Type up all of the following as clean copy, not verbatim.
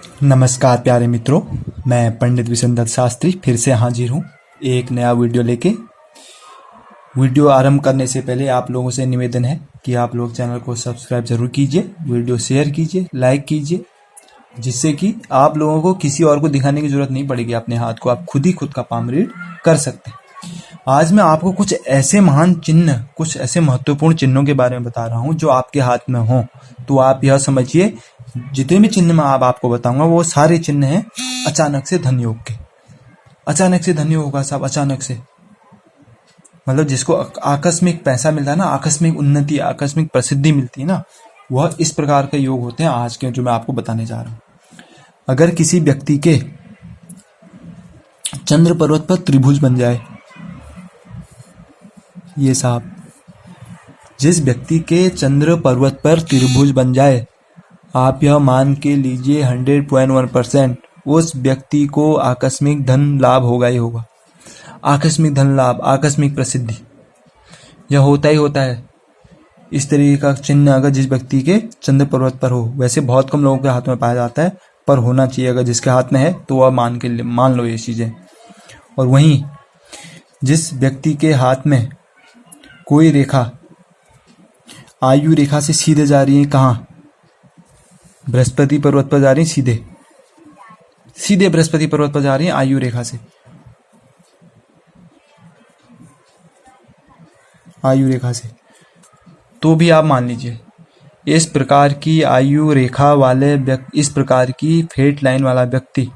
नमस्कार प्यारे मित्रों, मैं पंडित विशेंद्र शास्त्री फिर से हाजिर हूँ एक नया वीडियो लेके। वीडियो आरंभ करने से पहले आप लोगों से निवेदन है कि आप लोग चैनल को सब्सक्राइब जरूर कीजिए, वीडियो शेयर कीजिए, लाइक कीजिए, जिससे कि आप लोगों को किसी और को दिखाने की जरूरत नहीं पड़ेगी। अपने हाथ को आप खुद ही खुद का पाम रीड कर सकते हैं। आज मैं आपको कुछ ऐसे महान चिन्ह, कुछ ऐसे महत्वपूर्ण चिन्हों के बारे में बता रहा हूँ जो आपके हाथ में हो। तो आप यह समझिए, जितने भी चिन्ह मैं आपको बताऊंगा वो सारे चिन्ह हैं अचानक से धन योग के। अचानक से धन योग होगा साहब, अचानक से, मतलब जिसको आकस्मिक पैसा मिलता है ना, आकस्मिक उन्नति, आकस्मिक प्रसिद्धि मिलती है ना, वह इस प्रकार के योग होते हैं आज के जो मैं आपको बताने जा रहा हूं। अगर किसी व्यक्ति के चंद्र पर्वत पर त्रिभुज बन जाए, ये साहब, जिस व्यक्ति के चंद्र पर्वत पर त्रिभुज बन जाए, आप यह मान के लीजिए 100.1% उस व्यक्ति को आकस्मिक धन लाभ होगा ही होगा। आकस्मिक धन लाभ, आकस्मिक प्रसिद्धि, यह होता ही होता है। इस तरीके का चिन्ह अगर जिस व्यक्ति के चंद्र पर्वत पर हो, वैसे बहुत कम लोगों के हाथ में पाया जाता है, पर होना चाहिए। अगर जिसके हाथ में है तो वह मान लो ये चीजें। और वहीं जिस व्यक्ति के हाथ में कोई रेखा आयु रेखा से सीधे जा रही है, कहाँ? बृहस्पति पर्वत पर जा रही है, सीधे बृहस्पति पर्वत पर जा रही है आयु रेखा से, आयु रेखा से, तो भी आप मान लीजिए इस प्रकार की आयु रेखा वाले व्यक्ति, इस प्रकार की फेट लाइन वाला व्यक्ति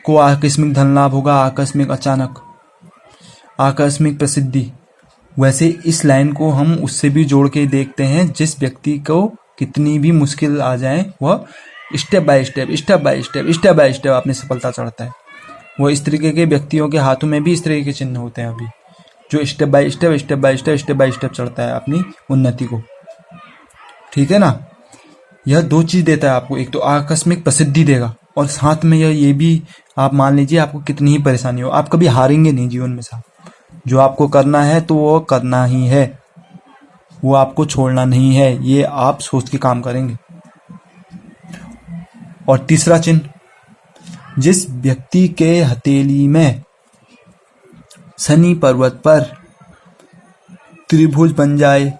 को आकस्मिक धन लाभ होगा। आकस्मिक, अचानक, आकस्मिक प्रसिद्धि। वैसे इस लाइन को हम उससे भी जोड़ के देखते हैं जिस व्यक्ति को कितनी भी मुश्किल आ जाए, वह स्टेप बाय स्टेप अपनी सफलता चढ़ता है। वो इस तरीके के व्यक्तियों के हाथों में भी इस तरीके के चिन्ह होते हैं अभी, जो स्टेप बाय स्टेप चढ़ता है अपनी उन्नति को। ठीक है ना? यह दो चीज देता है आपको, एक तो आकस्मिक प्रसिद्धि देगा और साथ में ये भी आप मान लीजिए आपको कितनी ही परेशानी हो, आप कभी हारेंगे नहीं जीवन में साहब। जो आपको करना है तो वो करना ही है, वो आपको छोड़ना नहीं है, ये आप सोच के काम करेंगे। और तीसरा चिन्ह, जिस व्यक्ति के हथेली में शनि पर्वत पर त्रिभुज बन जाए,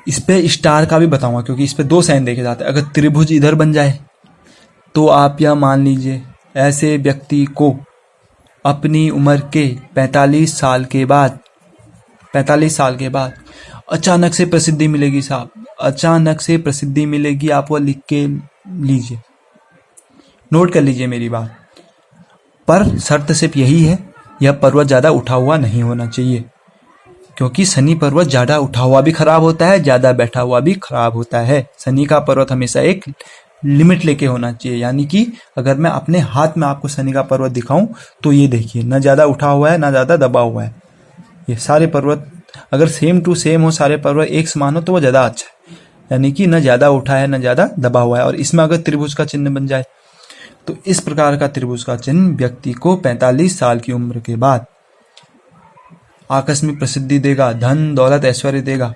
इस पे स्टार का भी बताऊंगा क्योंकि इस पे दो साइन देखे जाते हैं। अगर त्रिभुज इधर बन जाए तो आप यह मान लीजिए ऐसे व्यक्ति को अपनी उम्र के 45 साल के बाद अचानक से प्रसिद्धि मिलेगी साहब, अचानक से प्रसिद्धि मिलेगी। आप वो लिख के लीजिए, नोट कर लीजिए मेरी बात। पर शर्त सिर्फ यही है, यह पर्वत ज्यादा उठा हुआ नहीं होना चाहिए, क्योंकि शनि पर्वत ज्यादा उठा हुआ भी खराब होता है, ज्यादा बैठा हुआ भी खराब होता है। शनि का पर्वत हमेशा एक लिमिट लेके होना चाहिए। यानी कि अगर मैं अपने हाथ में आपको शनि का पर्वत दिखाऊं तो ये देखिए, ना ज्यादा उठा हुआ है ना ज्यादा दबा हुआ है। ये सारे पर्वत अगर सेम टू सेम हो, सारे पर्वत एक समान हो, तो वो ज्यादा अच्छा है। यानी कि ना ज्यादा उठा है ना ज्यादा दबा हुआ है। और इसमें अगर त्रिभुज का चिन्ह बन जाए तो इस प्रकार का त्रिभुज का चिन्ह व्यक्ति को 45 साल की उम्र के बाद आकस्मिक प्रसिद्धि देगा, धन दौलत ऐश्वर्य देगा।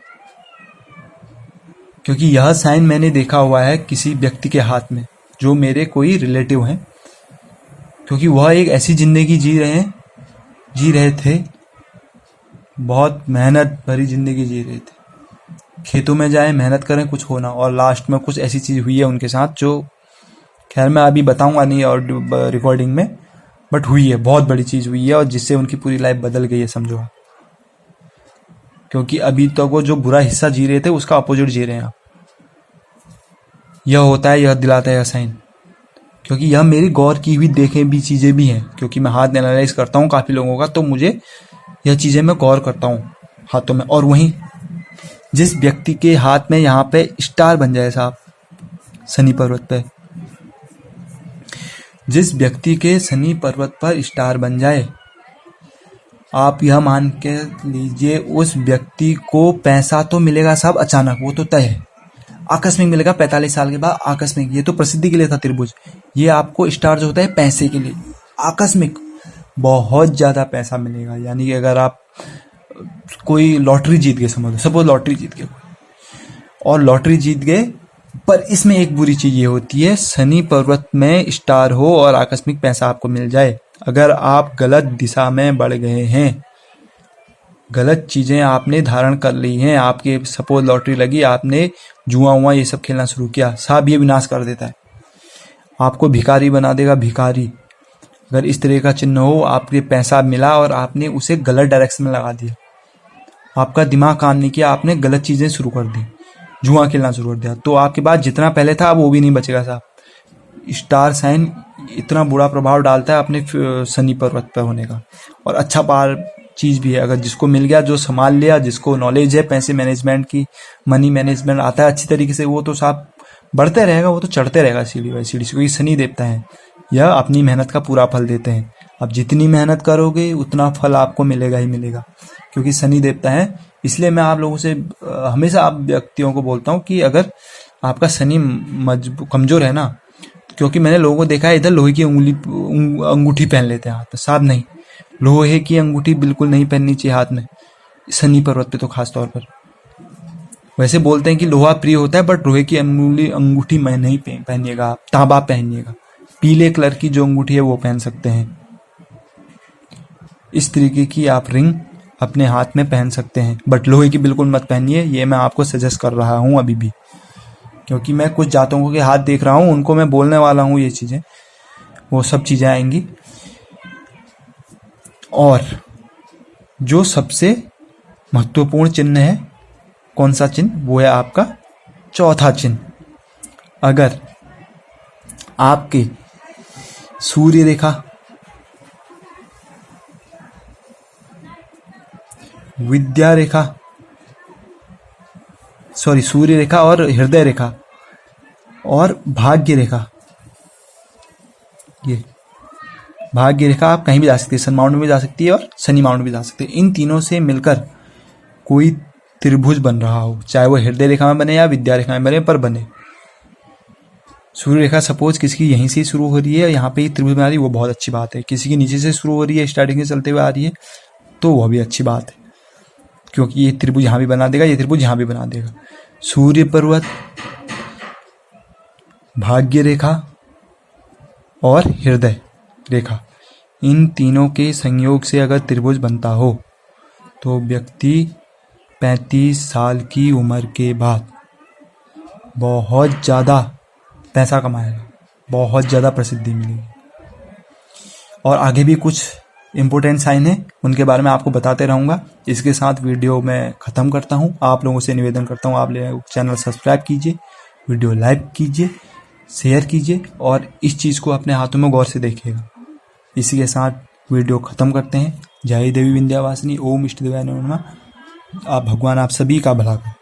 क्योंकि यह साइन मैंने देखा हुआ है किसी व्यक्ति के हाथ में जो मेरे कोई रिलेटिव हैं, क्योंकि वह एक ऐसी जिंदगी जी रहे थे, बहुत मेहनत भरी जिंदगी जी रहे थे। खेतों में जाए, मेहनत करें, कुछ होना, और लास्ट में कुछ ऐसी चीज हुई है उनके साथ जो खैर मैं अभी बताऊंगा नहीं और रिकॉर्डिंग में, बट हुई है, बहुत बड़ी चीज हुई है और जिससे उनकी पूरी लाइफ बदल गई है समझो। क्योंकि अभी तक वो जो बुरा हिस्सा जी रहे थे उसका अपोजिट जी रहे हैं आप। यह होता है, यह दिलाता है यह साइन, क्योंकि यह मेरी गौर की हुई देखे भी चीजें भी हैं। क्योंकि मैं हाथ एनालाइज करता हूँ काफी लोगों का, तो मुझे यह चीजें मैं गौर करता हूँ हाथों में। और वहीं जिस व्यक्ति के हाथ में यहाँ पे स्टार बन जाए साहब, शनि पर्वत पे, जिस व्यक्ति के शनि पर्वत पर स्टार बन जाए, आप यह मान के लीजिए उस व्यक्ति को पैसा तो मिलेगा साहब अचानक, वो तो तय है। आकस्मिक मिलेगा 45 साल के बाद, आकस्मिक। ये तो प्रसिद्धि के लिए था त्रिभुज, ये आपको स्टार जो होता है पैसे के लिए। आकस्मिक बहुत ज्यादा पैसा मिलेगा। यानी कि अगर आप कोई लॉटरी जीत गए, समझ लो, सपोज लॉटरी जीत गए और लॉटरी जीत गए पर इसमें एक बुरी चीज ये होती है, शनि पर्वत में स्टार हो और आकस्मिक पैसा आपको मिल जाए। अगर आप गलत दिशा में बढ़ गए हैं, गलत चीजें आपने धारण कर ली हैं, आपके सपोज लॉटरी लगी, आपने जुआ हुआ ये सब खेलना शुरू किया, साहब ये विनाश कर देता है, आपको भिखारी बना देगा, भिखारी। अगर इस तरह का चिन्ह हो, आपके पैसा मिला और आपने उसे गलत डायरेक्शन में लगा दिया, आपका दिमाग काम नहीं किया, आपने गलत चीजें शुरू कर दी, जुआ खेलना शुरू कर दिया, तो आपके पास जितना पहले था वो भी नहीं बचेगा साहब। स्टार साइन इतना बुरा प्रभाव डालता है अपने शनि पर्वत पर होने का। और अच्छा पार चीज भी है, अगर जिसको मिल गया, जो संभाल लिया, जिसको नॉलेज है पैसे मैनेजमेंट की, मनी मैनेजमेंट आता है अच्छी तरीके से, वो तो साहब बढ़ते रहेगा, वो तो चढ़ते रहेगा सीढ़ी बाई सीढ़ी, क्योंकि शनि देवता है, यह अपनी मेहनत का पूरा फल देते हैं। अब जितनी मेहनत करोगे उतना फल आपको मिलेगा ही मिलेगा, क्योंकि शनि देवता है। इसलिए मैं आप लोगों से हमेशा आप व्यक्तियों को बोलता हूँ कि अगर आपका शनि कमजोर है ना, क्योंकि मैंने लोगों को देखा है इधर लोहे की अंगूठी पहन लेते हैं हाथ में, साहब नहीं, लोहे की अंगूठी बिल्कुल नहीं पहननी चाहिए हाथ में, शनि पर्वत पे तो खास तौर पर। वैसे बोलते हैं कि लोहा प्रिय होता है, बट लोहे की अंगूठी मैं नहीं पहनिएगा, आप तांबा पहनिएगा, पीले कलर की जो अंगूठी है वो पहन सकते हैं। इस तरीके की आप रिंग अपने हाथ में पहन सकते हैं, बट लोहे की बिल्कुल मत पहनिए, ये मैं आपको सजेस्ट कर रहा हूं अभी भी, क्योंकि मैं कुछ जातकों के हाथ देख रहा हूं, उनको मैं बोलने वाला हूं ये चीजें, वो सब चीजें आएंगी। और जो सबसे महत्वपूर्ण चिन्ह है, कौन सा चिन्ह, वो है आपका चौथा चिन्ह। अगर आपके सूर्य रेखा, विद्या रेखा, सूर्य रेखा और हृदय रेखा और भाग्य रेखा, ये भाग्य रेखा आप कहीं भी जा सकती है, सन माउंट में भी जा सकती है और शनि माउंट में भी जा सकती है। इन तीनों से मिलकर कोई त्रिभुज बन रहा हो, चाहे वो हृदय रेखा में बने या विद्या रेखा में बने, पर बने। सूर्य रेखा सपोज किसी की यहीं से शुरू हो रही है, यहाँ पे ही त्रिभुज बना रही है, वो बहुत अच्छी बात है। किसी की नीचे से शुरू हो रही है, स्टार्टिंग से चलते हुए आ रही है, तो वह भी अच्छी बात है, क्योंकि ये त्रिभुज यहाँ भी बना देगा, ये त्रिभुज यहाँ भी बना देगा। सूर्य पर्वत, भाग्य रेखा और हृदय रेखा, इन तीनों के संयोग से अगर त्रिभुज बनता हो तो व्यक्ति 35 साल की उम्र के बाद बहुत ज़्यादा पैसा कमाएगा, बहुत ज़्यादा प्रसिद्धि मिलेगी। और आगे भी कुछ इम्पोर्टेंट साइन है, उनके बारे में आपको बताते रहूँगा। इसके साथ वीडियो मैं ख़त्म करता हूँ। आप लोगों से निवेदन करता हूँ, आप चैनल सब्सक्राइब कीजिए, वीडियो लाइक कीजिए, शेयर कीजिए और इस चीज़ को अपने हाथों में गौर से देखिएगा। इसी के साथ वीडियो ख़त्म करते हैं। जय देवी विंध्यवासिनी, ओम इष्ट देवाय नमः। आप भगवान आप सभी का भला करें।